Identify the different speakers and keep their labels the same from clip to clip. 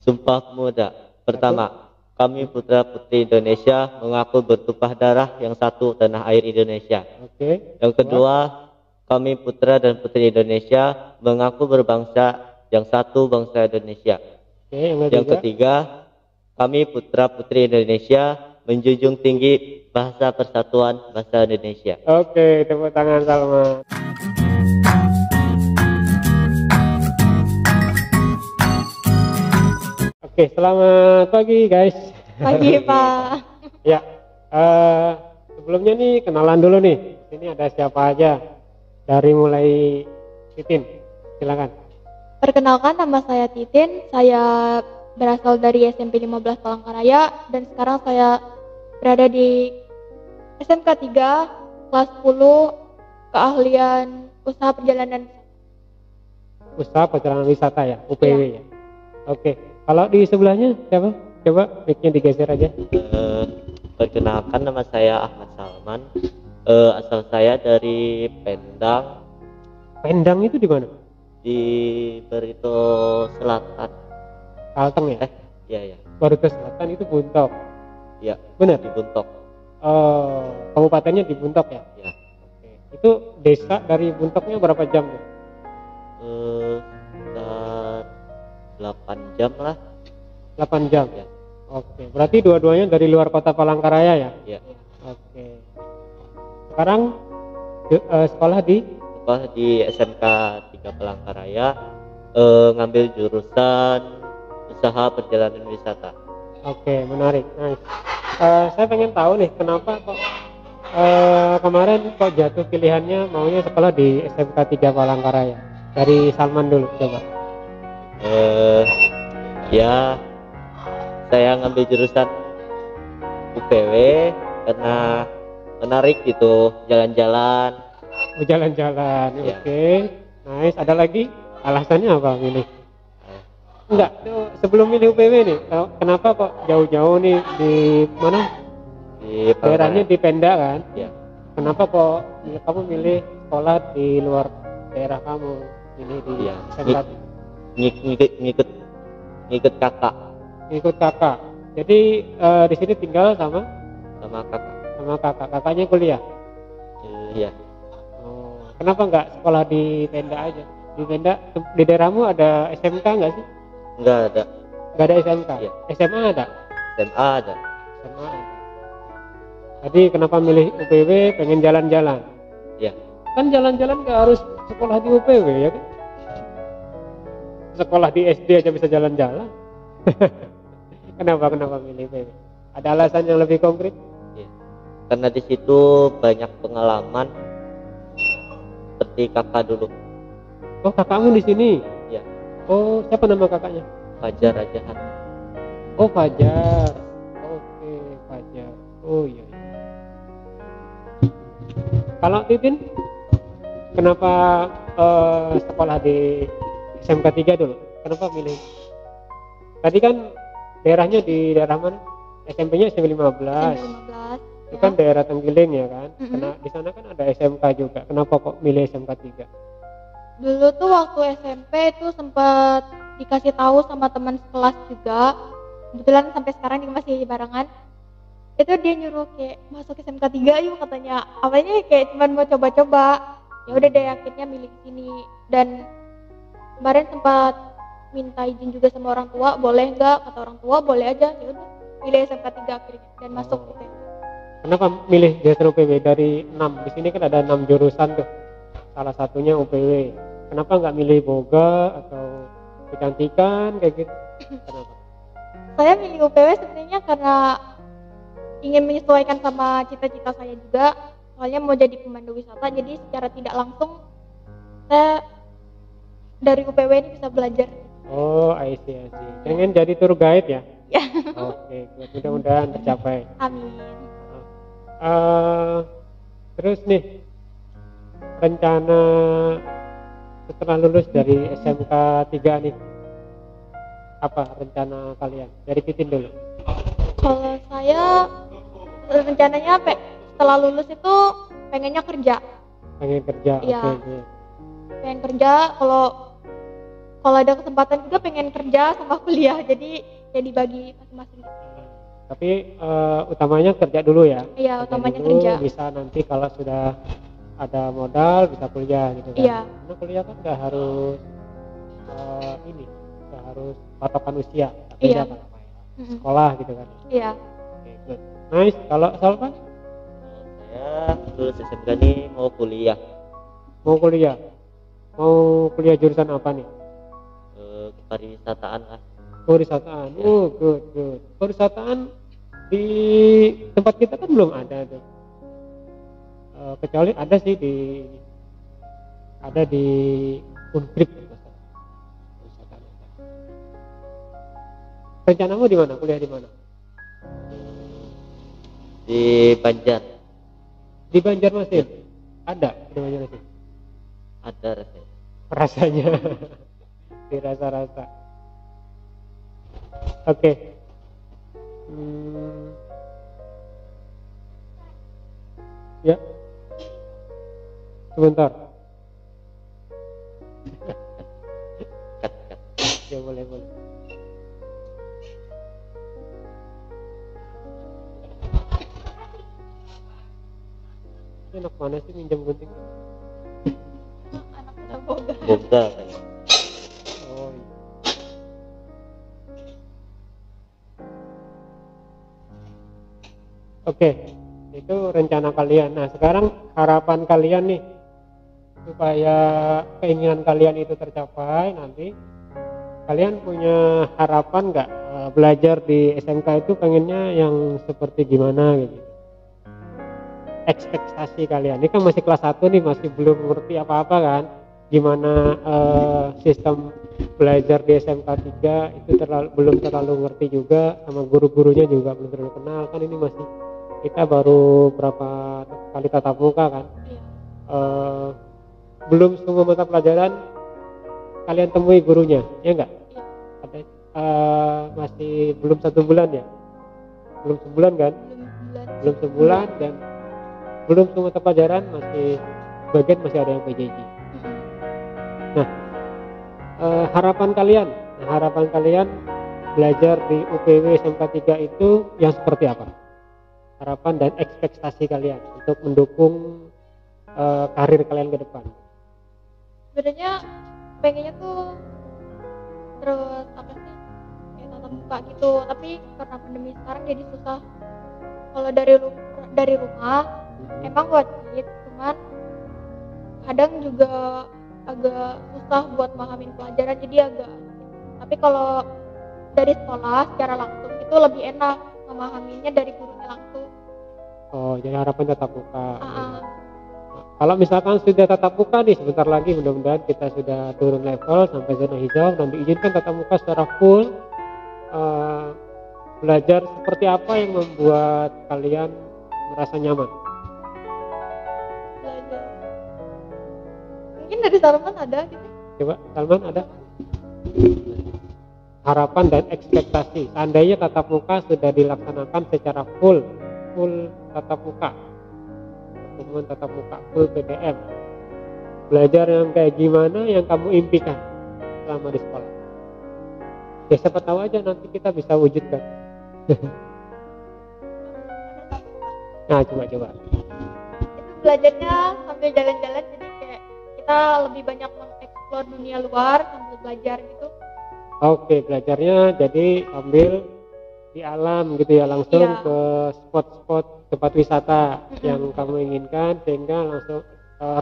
Speaker 1: Sumpah Pemuda. Pertama, kami putra-putri Indonesia mengaku bertumpah darah yang satu tanah air Indonesia.
Speaker 2: Oke.
Speaker 1: Yang kedua, kami putra dan putri Indonesia mengaku berbangsa yang satu bangsa Indonesia.
Speaker 2: Oke, yang
Speaker 1: Yang
Speaker 2: ketiga.
Speaker 1: ketiga, kami putra-putri Indonesia menjunjung tinggi bahasa persatuan bahasa Indonesia.
Speaker 2: Oke, tepuk tangan Salman. Oke, selamat pagi guys.
Speaker 3: Pagi Pak.
Speaker 2: Ya, sebelumnya nih kenalan dulu nih. Ini ada siapa aja? Dari mulai Titin, silakan.
Speaker 3: Perkenalkan, nama saya Titin. Saya berasal dari SMP 15 Palangkaraya dan sekarang saya berada di SMK 3 kelas 10 keahlian usaha perjalanan.
Speaker 2: Usaha perjalanan wisata ya, UPW
Speaker 3: Iya.
Speaker 2: ya. Oke, kalau di sebelahnya siapa? Coba mic-nya digeser aja.
Speaker 1: Perkenalkan, nama saya Ahmad Salman. Asal saya dari Pendang,
Speaker 2: Pendang itu di mana?
Speaker 1: di Barito Selatan.
Speaker 2: Kalteng ya?
Speaker 1: Iya ya,
Speaker 2: Barito Selatan itu Buntok.
Speaker 1: ya
Speaker 2: Benar?
Speaker 1: di Buntok.
Speaker 2: Kabupatennya di Buntok ya?
Speaker 1: Ya,
Speaker 2: Oke. Itu desa dari Buntoknya berapa jam tuh?
Speaker 1: sekitar 8 jam lah.
Speaker 2: 8 jam
Speaker 1: Ya,
Speaker 2: Oke, berarti dua-duanya dari luar kota Palangkaraya ya?
Speaker 1: ya.
Speaker 2: Oke. Sekarang sekolah di
Speaker 1: SMK 3 Palangkaraya, ngambil jurusan usaha perjalanan wisata.
Speaker 2: Oke, menarik. Nice. Saya pengen tahu nih, kenapa kok kemarin kok jatuh pilihannya maunya sekolah di SMK 3 Palangkaraya? Dari Salman dulu, coba.
Speaker 1: Ya, saya ngambil jurusan UPW karena menarik gitu, jalan-jalan.
Speaker 2: Oh, jalan-jalan.
Speaker 1: Ya.
Speaker 2: Oke. Nice. Ada lagi? Alasannya apa milih?
Speaker 1: Eh,
Speaker 2: Enggak, tuh, sebelum milih UPW nih, kenapa kok jauh-jauh nih di mana?
Speaker 1: di
Speaker 2: Daerahnya
Speaker 1: Palangkaraya.
Speaker 2: di Penda kan?
Speaker 1: Ya,
Speaker 2: Kenapa kok kamu milih sekolah di luar daerah kamu? Ini di
Speaker 1: Iya.
Speaker 2: SMK
Speaker 1: ngikut kakak,
Speaker 2: ikut kakak. Jadi di sini tinggal sama
Speaker 1: sama kakak.
Speaker 2: kakak. Kakaknya kuliah.
Speaker 1: Iya,
Speaker 2: Oh, kenapa nggak sekolah di Penda aja? Di Penda di daerahmu ada SMK nggak sih?
Speaker 1: enggak ada.
Speaker 2: Nggak ada SMK.
Speaker 1: Iya.
Speaker 2: SMA ada.
Speaker 1: SMA ada.
Speaker 2: SMA ada. Tadi kenapa milih UPW? Pengen jalan-jalan.
Speaker 1: Ya,
Speaker 2: Kan jalan-jalan nggak harus sekolah di UPW ya kan? Sekolah di SD aja bisa jalan-jalan. Kenapa milih UPW? Ada alasan yang lebih konkret?
Speaker 1: ya. Karena di situ banyak pengalaman seperti kakak dulu.
Speaker 2: Oh, kakakmu di sini.
Speaker 1: Ya,
Speaker 2: Oh, siapa nama kakaknya?
Speaker 1: Fajar Rajahan.
Speaker 2: Oh, Fajar. Oke, Fajar. Oh iya. Kalau Titin, kenapa sekolah di SMK 3 dulu? Kenapa milih? Tadi kan daerahnya di daerah mana? SMP-nya SMP 15.
Speaker 3: SMP 15.
Speaker 2: Itu kan daerah Tenggiling ya kan?
Speaker 3: Mm-mm.
Speaker 2: Karena di sana kan ada SMK juga. Kenapa kok milih SMK 3?
Speaker 3: Dulu tuh waktu SMP itu sempat dikasih tahu sama teman sekelas juga. Kebetulan sampai sekarang dia masih barengan. Itu dia nyuruh kayak masuk SMK 3 yuk katanya. Awalnya kayak cuma mau coba-coba. Ya udah deh akhirnya milih sini. Dan kemarin sempat minta izin juga sama orang tua, boleh nggak? Kata orang tua boleh aja. Ya udah pilih SMK 3 akhirnya dan masuk
Speaker 2: Oh.
Speaker 3: UPW.
Speaker 2: Kenapa milih justru UPW dari 6? Di sini kan ada 6 jurusan tuh. Salah satunya UPW. Kenapa nggak milih boga atau kecantikan kayak gitu? Kenapa?
Speaker 3: Saya milih UPW sebenarnya karena ingin menyesuaikan sama cita-cita saya juga. Soalnya mau jadi pemandu wisata, jadi secara tidak langsung saya dari UPW ini bisa belajar.
Speaker 2: Oh, I see. Pengen jadi tour guide ya?
Speaker 3: Ya.
Speaker 2: Oke, mudah-mudahan tercapai.
Speaker 3: Amin.
Speaker 2: Terus nih, rencana setelah lulus dari SMK 3 nih, apa rencana kalian? Dari Titin dulu.
Speaker 3: Kalau saya rencananya setelah lulus itu pengennya kerja.
Speaker 2: Pengen kerja?
Speaker 3: Iya.
Speaker 2: Oke.
Speaker 3: Pengen kerja, kalau kalau ada kesempatan juga pengen kerja sama kuliah, jadi ya dibagi masing-masing.
Speaker 2: Tapi utamanya kerja dulu ya.
Speaker 3: Iya,
Speaker 2: Kerja
Speaker 3: utamanya
Speaker 2: dulu,
Speaker 3: kerja.
Speaker 2: bisa nanti kalau sudah ada modal bisa kuliah gitu kan.
Speaker 3: Iya.
Speaker 2: Karena kuliah kan nggak harus nggak harus patokan usia. Tapi
Speaker 3: Iya.
Speaker 2: kan sekolah gitu kan.
Speaker 3: Iya.
Speaker 2: Oke, good. Nice. Kalau Salman
Speaker 1: Saya lulus SMK ini mau kuliah
Speaker 2: mau kuliah, mau kuliah jurusan apa nih?
Speaker 1: pariwisataan lah.
Speaker 2: Pariwisataan.
Speaker 1: Ya.
Speaker 2: Oh, good, good. Pariwisataan di tempat kita kan belum ada tuh. Kecuali ada sih di Unkrip. Pariwisataan. Rencanamu di mana? Kuliah di mana?
Speaker 1: Di Banjar
Speaker 2: Di Banjarmasin. Ada di Banjarmasin.
Speaker 1: ada rasanya.
Speaker 2: Rasanya dirasa-rasa. Oke. Ya. Sebentar.
Speaker 1: Cut, cut.
Speaker 2: Ya boleh boleh. Enak mana sih minjam gunting?
Speaker 3: Anak kita boga.
Speaker 1: Boga kayak.
Speaker 2: Oh iya. Oke, itu rencana kalian. Nah, sekarang harapan kalian nih supaya keinginan kalian itu tercapai nanti. Kalian punya harapan nggak belajar di SMK itu pengennya yang seperti gimana gitu? Ekspektasi kalian. Ini kan masih kelas 1 nih, masih belum ngerti apa-apa kan? Gimana sistem belajar di SMK 3 itu belum terlalu ngerti juga, sama guru-gurunya juga belum terlalu kenal kan. Ini masih kita baru berapa kali tatap muka kan. Belum semua mata pelajaran kalian temui gurunya, ya enggak? Ada masih belum 1 bulan ya? Belum sebulan kan? Belum sebulan dan belum semua mata pelajaran, masih sebagian masih ada yang PJJ. Nah, harapan kalian belajar di UPW SMK 3 itu yang seperti apa? Harapan dan ekspektasi kalian untuk mendukung karir kalian ke depan.
Speaker 3: Sebenarnya pengennya tuh terus apa sih, kayak tatap muka gitu, tapi karena pandemi sekarang jadi susah. Kalau dari rumah emang wajib, cuman kadang juga agak susah buat pemahamin pelajaran, jadi agak. Tapi kalau dari sekolah secara langsung itu lebih enak memahaminya dari gurunya langsung.
Speaker 2: Oh, jadi harapan tatap muka. Kalau misalkan sudah tatap muka nih, sebentar lagi mudah-mudahan kita sudah turun level sampai zona hijau dan diizinkan tatap muka secara full, belajar seperti apa yang membuat kalian merasa nyaman?
Speaker 3: Belajar. Mungkin dari Salman ada gitu.
Speaker 2: Coba Salman ada? Harapan dan ekspektasi. Seandainya tatap muka sudah dilaksanakan secara full tatap muka, pertemuan tatap muka full PTM, belajar yang kayak gimana yang kamu impikan selama di sekolah? Ya siapa tahu aja nanti kita bisa wujudkan. Nah, coba.
Speaker 3: Itu belajarnya sambil jalan-jalan, jadi kayak kita lebih banyak mengeksplor dunia luar sambil belajar gitu.
Speaker 2: Oke, belajarnya jadi sambil di alam gitu ya, langsung ke spot-spot tempat wisata yang kamu inginkan, sehingga langsung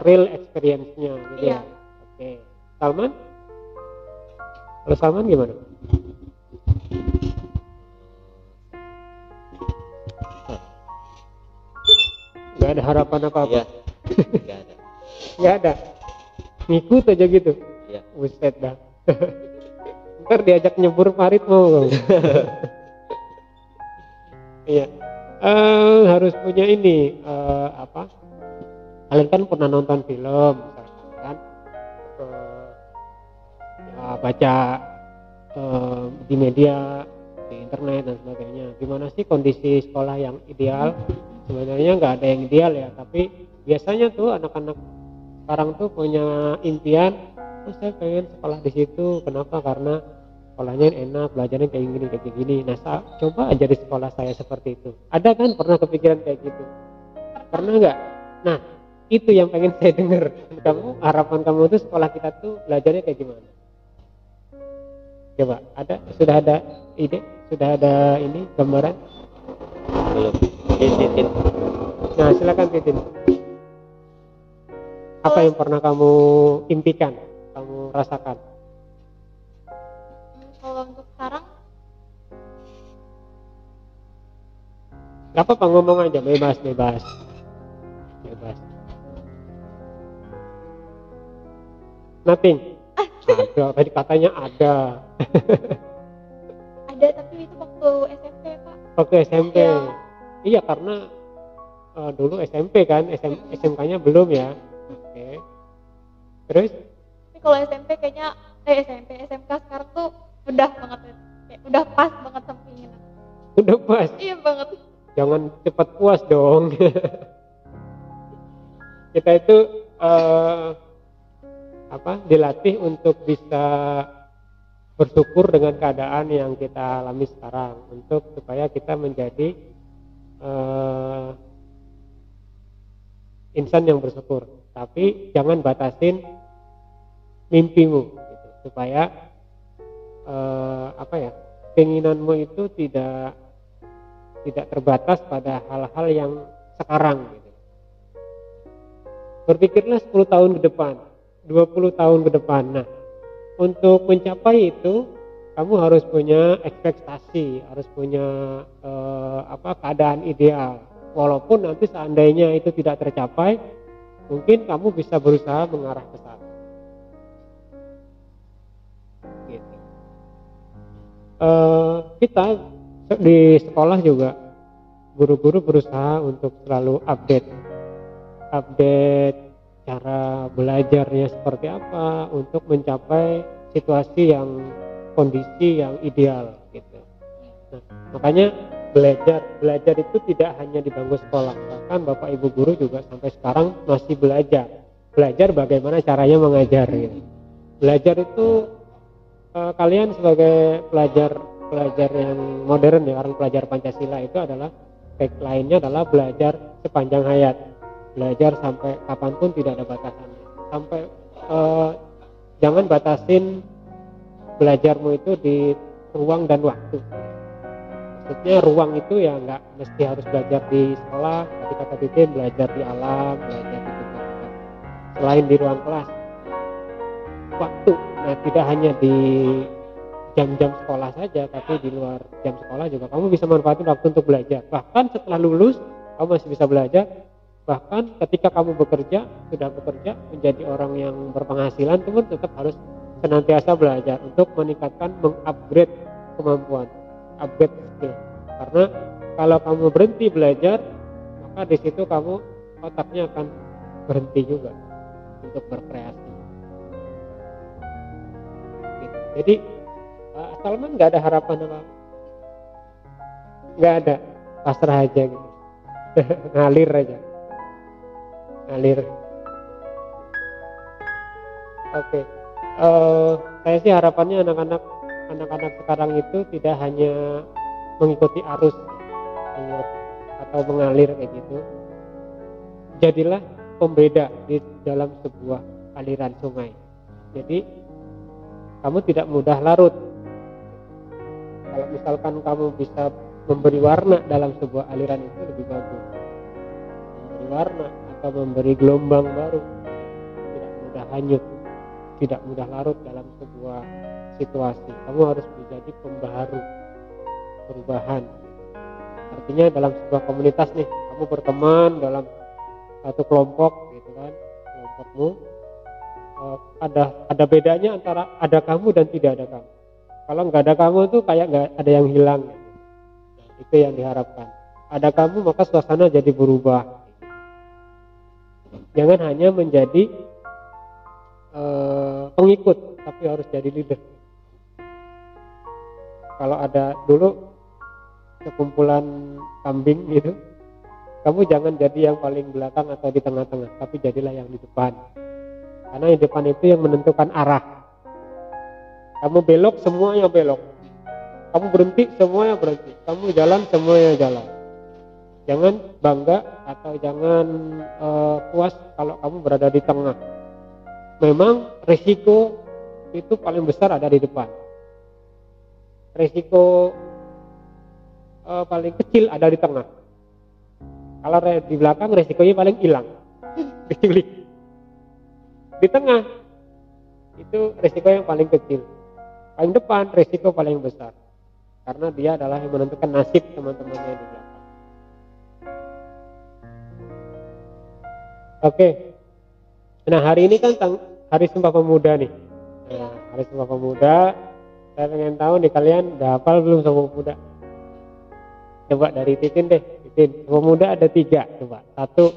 Speaker 2: real experience-nya gitu ya. Oke. Salman? Kalau Salman gimana? Gak ada harapan apa-apa?
Speaker 1: Iya. Gak ada.
Speaker 2: Gak ada? Ngikut aja gitu?
Speaker 1: Iya.
Speaker 2: Buset dah. Ntar diajak nyebur parit mau kamu. Iya. Harus punya ini apa? Kalian kan pernah nonton film misalkan kan? Ya, baca di media, di internet dan sebagainya. Gimana sih kondisi sekolah yang ideal? Sebenarnya nggak ada yang ideal ya, tapi biasanya tuh anak-anak sekarang tuh punya impian oh saya pengen sekolah di situ. Kenapa? Karena sekolahnya enak, belajarnya kayak gini. Nah, coba aja di sekolah saya seperti itu. Ada kan pernah kepikiran kayak gitu? Pernah nggak? Nah, itu yang pengen saya dengar. Kamu, harapan kamu tuh sekolah kita tuh belajarnya kayak gimana? Coba, sudah ada ide? Sudah ada ini gambaran?
Speaker 1: Belum. Titin.
Speaker 2: Nah, silakan Titin. Apa yang pernah kamu impikan, kamu rasakan?
Speaker 3: Kalau untuk sekarang
Speaker 2: Gak apa-apa, ngomong aja, bebas. Nothing. Ada, tadi katanya ada.
Speaker 3: ada, tapi itu waktu SMP Pak.
Speaker 2: Waktu SMP.
Speaker 3: Iya.
Speaker 2: Iya, karena dulu SMP kan, SMK-nya belum ya. Oke. Terus?
Speaker 3: Tapi kalau SMP kayaknya SMK sekarang tuh udah banget, kayak udah pas banget sama keinginan.
Speaker 2: Udah pas.
Speaker 3: Iya banget.
Speaker 2: Jangan cepat puas dong. Kita itu dilatih untuk bisa bersyukur dengan keadaan yang kita alami sekarang, untuk supaya kita menjadi insan yang bersyukur. Tapi jangan batasin mimpimu gitu, supaya keinginanmu itu tidak terbatas pada hal-hal yang sekarang gitu. Berpikirlah 10 tahun ke depan, 20 tahun ke depan. Nah, untuk mencapai itu kamu harus punya ekspektasi, harus punya keadaan ideal. Walaupun nanti seandainya itu tidak tercapai, mungkin kamu bisa berusaha mengarah ke sana. Gitu. Kita di sekolah juga guru-guru berusaha untuk selalu update cara belajarnya seperti apa untuk mencapai situasi kondisi yang ideal gitu. Nah, makanya belajar itu tidak hanya di bangku sekolah, bahkan Bapak Ibu guru juga sampai sekarang masih belajar bagaimana caranya mengajar gitu. Belajar itu kalian sebagai pelajar yang modern ya, orang pelajar Pancasila itu adalah lainnya adalah belajar sepanjang hayat, belajar sampai kapanpun tidak ada batasannya. Sampai jangan batasin belajarmu itu di ruang dan waktu. Maksudnya ruang itu ya nggak mesti harus belajar di sekolah, tapi kata Titin belajar di alam, belajar di tempat selain di ruang kelas. Waktu, nah tidak hanya di jam-jam sekolah saja, tapi di luar jam sekolah juga kamu bisa manfaatin waktu untuk belajar. Bahkan setelah lulus kamu masih bisa belajar. Bahkan ketika kamu sudah bekerja menjadi orang yang berpenghasilan, kamu tetap harus senantiasa belajar untuk meningkatkan, mengupgrade kemampuan, upgrade skill. Karena kalau kamu berhenti belajar, maka di situ kamu otaknya akan berhenti juga untuk berkreasi. Gitu. Jadi Salman nggak ada harapan apa, nggak ada, pasrah aja gitu, ngalir aja. Oke. Saya sih harapannya anak-anak sekarang itu tidak hanya mengikuti arus atau mengalir kayak gitu. Jadilah pembeda di dalam sebuah aliran sungai. Jadi kamu tidak mudah larut. Kalau misalkan kamu bisa memberi warna dalam sebuah aliran itu lebih bagus. Memberi warna atau memberi gelombang baru, tidak mudah hanyut, tidak mudah larut dalam sebuah situasi. Kamu harus menjadi pembaharu, perubahan. Artinya dalam sebuah komunitas nih, kamu berteman dalam satu kelompok gitu kan, kelompokmu ada bedanya antara ada kamu dan tidak ada kamu. Kalau nggak ada kamu tuh kayak nggak ada yang hilang. Nah, itu yang diharapkan. Ada kamu maka suasana jadi berubah. Jangan hanya menjadi pengikut, tapi harus jadi leader. Kalau ada dulu sekumpulan kambing gitu, kamu jangan jadi yang paling belakang atau di tengah-tengah, tapi jadilah yang di depan. Karena yang depan itu yang menentukan arah. Kamu belok, semuanya belok. Kamu berhenti, semuanya berhenti. Kamu jalan, semuanya jalan. Jangan bangga atau jangan puas kalau kamu berada di tengah. Memang risiko itu paling besar ada di depan. Risiko paling kecil ada di tengah. Kalau di belakang risikonya paling hilang, diculik. Di tengah itu risiko yang paling kecil. Paling depan risiko paling besar, karena dia adalah yang menentukan nasib teman-temannya di belakang. Oke. Nah, hari ini kan Hari Sumpah Pemuda nih. Nah, Hari Sumpah Pemuda, saya pengen tahu nih, kalian udah hafal belum Sumpah Pemuda? Coba dari Titin deh. Titin, Sumpah Pemuda ada 3. Coba. 1.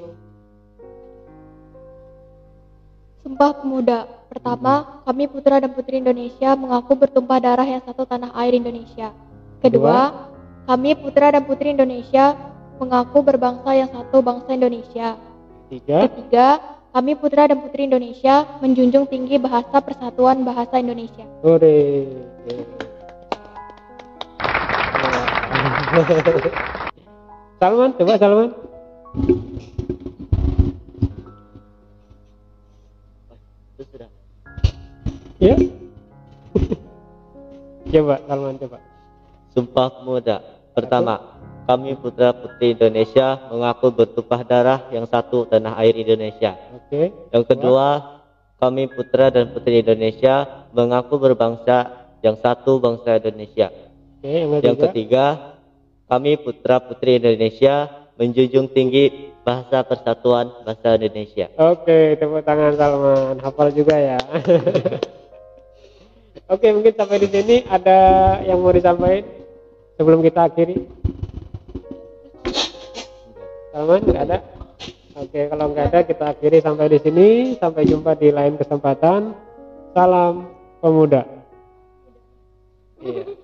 Speaker 3: Sumpah Pemuda. Pertama, kami putra dan putri Indonesia mengaku bertumpah darah yang satu tanah air Indonesia. Kedua, kami putra dan putri Indonesia mengaku berbangsa yang satu bangsa Indonesia. Ketiga, kami putra dan putri Indonesia menjunjung tinggi bahasa persatuan bahasa Indonesia.
Speaker 2: Salman, coba Salman.
Speaker 1: Itu sudah.
Speaker 2: Ya. Coba Salman, coba.
Speaker 1: Sumpah Pemuda. Pertama, kami putra putri Indonesia mengaku bertumpah darah yang satu tanah air Indonesia.
Speaker 2: Oke.
Speaker 1: Yang kedua, kami putra dan putri Indonesia mengaku berbangsa yang satu bangsa Indonesia.
Speaker 2: Oke,
Speaker 1: Yang ketiga, kami putra putri Indonesia menjunjung tinggi bahasa persatuan bahasa Indonesia.
Speaker 2: Oke, tepuk tangan Salman. Hafal juga ya. Oke, mungkin sampai di sini ada yang mau disampaikan sebelum kita akhiri. Salman, nggak ada? Oke, kalau nggak ada kita akhiri sampai di sini. Sampai jumpa di lain kesempatan. Salam pemuda. Iya.